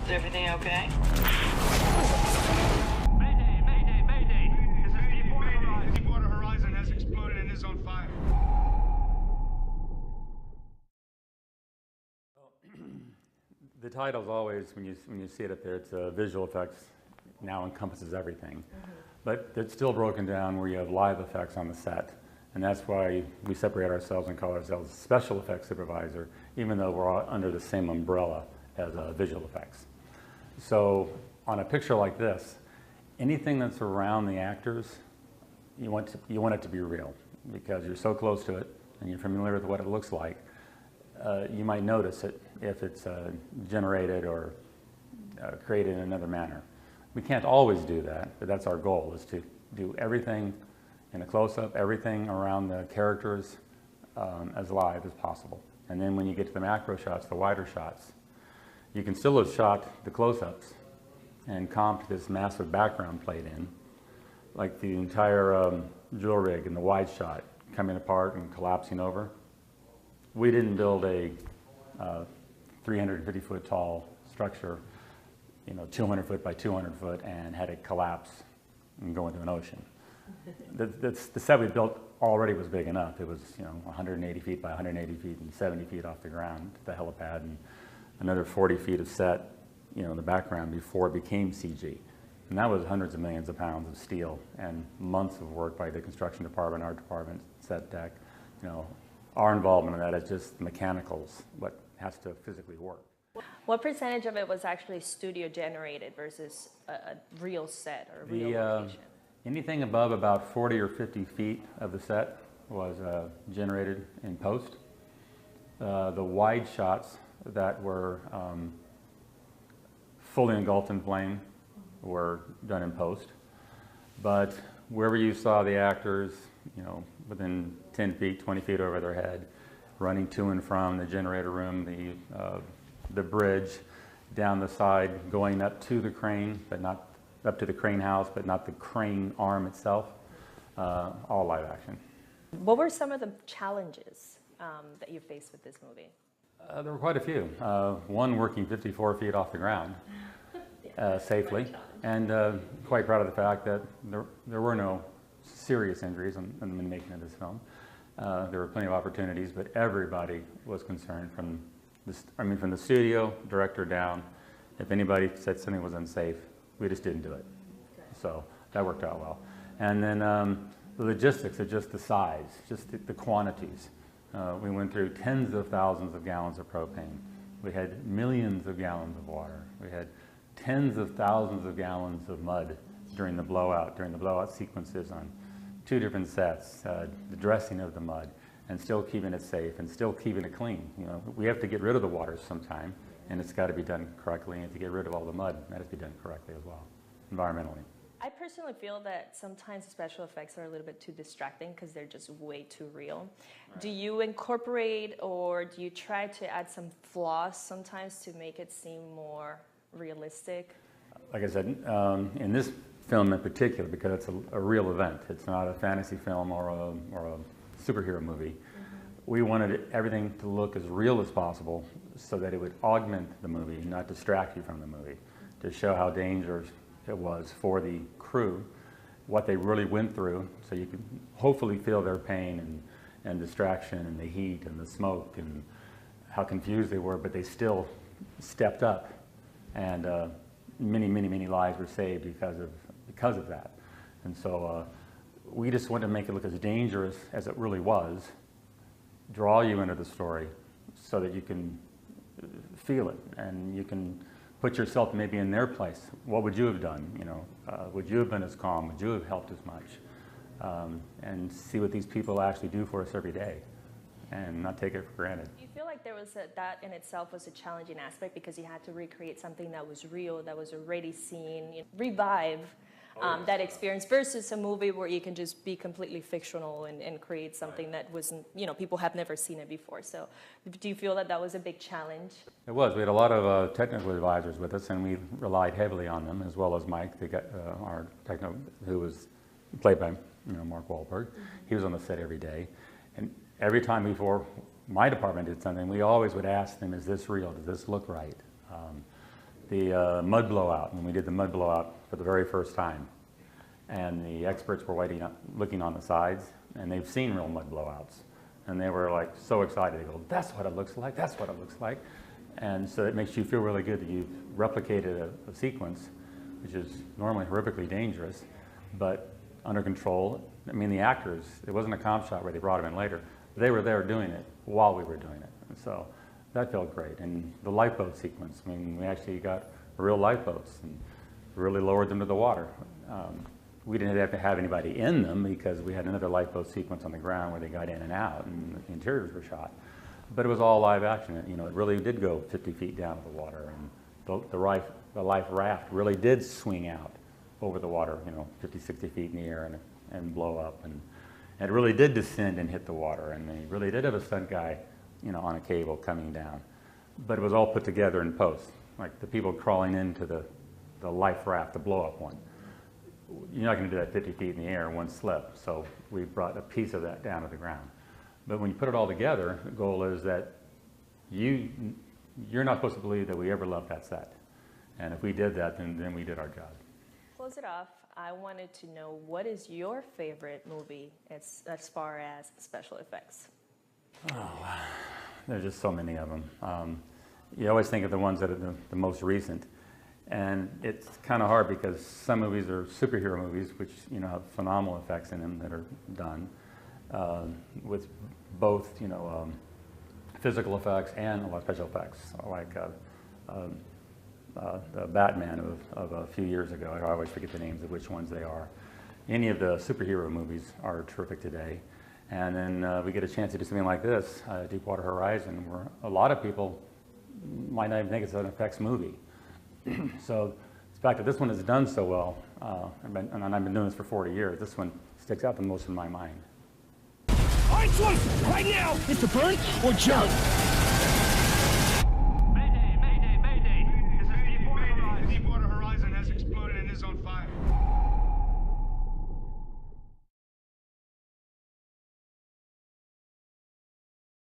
Is everything okay? Mayday, mayday, mayday. This is Deepwater Horizon. Deepwater Horizon has exploded and is on fire. The title's always, when you see it up there, it's visual effects now encompasses everything. But it's still broken down where you have live effects on the set. And that's why we separate ourselves and call ourselves special effects supervisor, even though we're all under the same umbrella as visual effects. So on a picture like this, anything that's around the actors, you want it to be real because you're so close to it and you're familiar with what it looks like. You might notice it if it's generated or created in another manner. We can't always do that, but that's our goal, is to do everything in a close-up, everything around the characters as live as possible. And then when you get to the macro shots, the wider shots, you can still have shot the close-ups and comped this massive background played in, like the entire drill rig and the wide shot coming apart and collapsing over. We didn't build a 350-foot tall structure, 200 foot by 200 foot, and had it collapse and go into an ocean. The set we built already was big enough. It was 180 feet by 180 feet and 70 feet off the ground, the helipad, and another 40 feet of set, in the background before it became CG. And that was hundreds of millions of pounds of steel and months of work by the construction department, our department, set deck. Our involvement in that is just mechanicals, what has to physically work. What percentage of it was actually studio generated versus a real set or a real location? Anything above about 40 or 50 feet of the set was generated in post. The wide shots that were fully engulfed in flame were done in post. But wherever you saw the actors, within 10 feet, 20 feet over their head, running to and from the generator room, the bridge, down the side, going up to the crane, but not up to the crane house, but not the crane arm itself, all live action. What were some of the challenges that you faced with this movie? There were quite a few. One, working 54 feet off the ground safely, and quite proud of the fact that there were no serious injuries in the making of this film. There were plenty of opportunities, but everybody was concerned from the studio, director down. If anybody said something was unsafe, we just didn't do it. So that worked out well. And then the logistics of just the size, just the quantities. We went through tens of thousands of gallons of propane. We had millions of gallons of water. We had tens of thousands of gallons of mud during the blowout sequences on 2 different sets, the dressing of the mud, and still keeping it safe and still keeping it clean. We have to get rid of the water sometime, and it's got to be done correctly, and to get rid of all the mud, that has to be done correctly as well, environmentally. I personally feel that sometimes special effects are a little bit too distracting because they're just way too real. Right. Do you incorporate or do you try to add some flaws sometimes to make it seem more realistic? Like I said, in this film in particular, because it's a real event, it's not a fantasy film or a superhero movie, we wanted everything to look as real as possible so that it would augment the movie, not distract you from the movie, to show how dangerous it was for the crew, what they really went through, so you could hopefully feel their pain and distraction and the heat and the smoke and how confused they were, but they still stepped up, and many lives were saved because of that. And so we just wanted to make it look as dangerous as it really was, draw you into the story so that you can feel it and you can put yourself maybe in their place. What would you have done? Would you have been as calm? Would you have helped as much? And see what these people actually do for us every day and not take it for granted. Do you feel like there was that in itself was a challenging aspect because you had to recreate something that was real, that was already seen, revive that experience versus a movie where you can just be completely fictional and create something that wasn't, people have never seen it before. So do you feel that that was a big challenge? It was. We had a lot of technical advisors with us, and we relied heavily on them, as well as Mike, our techno, who was played by Mark Wahlberg. He was on the set every day. And every time before my department did something, we always would ask them, is this real? Does this look right? the mud blowout, when we did the mud blowout for the very first time. And the experts were looking on the sides, and they've seen real mud blowouts. And they were like so excited. They go, that's what it looks like, that's what it looks like. And so it makes you feel really good that you've replicated a sequence, which is normally horrifically dangerous, but under control. I mean, the actors, it wasn't a comp shot where they brought them in later. They were there doing it while we were doing it. And so that felt great. And the lifeboat sequence, I mean, we actually got real lifeboats and really lowered them to the water. We didn't have to have anybody in them because we had another lifeboat sequence on the ground where they got in and out and the interiors were shot. But it was all live action. You know, it really did go 50 feet down to the water, and the life raft really did swing out over the water, you know, 50, 60 feet in the air and blow up. And it really did descend and hit the water, and they really did have a stunt guy, you know, on a cable coming down. But it was all put together in post, like the people crawling into the life raft, the blow-up one. You're not going to do that 50 feet in the air in one slip, so we brought a piece of that down to the ground. But when you put it all together, the goal is that you're not supposed to believe that we ever left that set. And if we did that, then we did our job. Close it off. I wanted to know, what is your favorite movie as far as special effects? Oh, there's just so many of them. You always think of the ones that are the most recent. And it's kind of hard because some movies are superhero movies, which, you know, have phenomenal effects in them that are done with both, you know, physical effects and a lot of special effects, like the Batman of a few years ago. I always forget the names of which ones they are. Any of the superhero movies are terrific today. And then we get a chance to do something like this, Deepwater Horizon, where a lot of people might not even think it's an effects movie. So the fact that this one is done so well, and I've been doing this for 40 years, this one sticks out the most in my mind. Our choice right now is to burn or jump.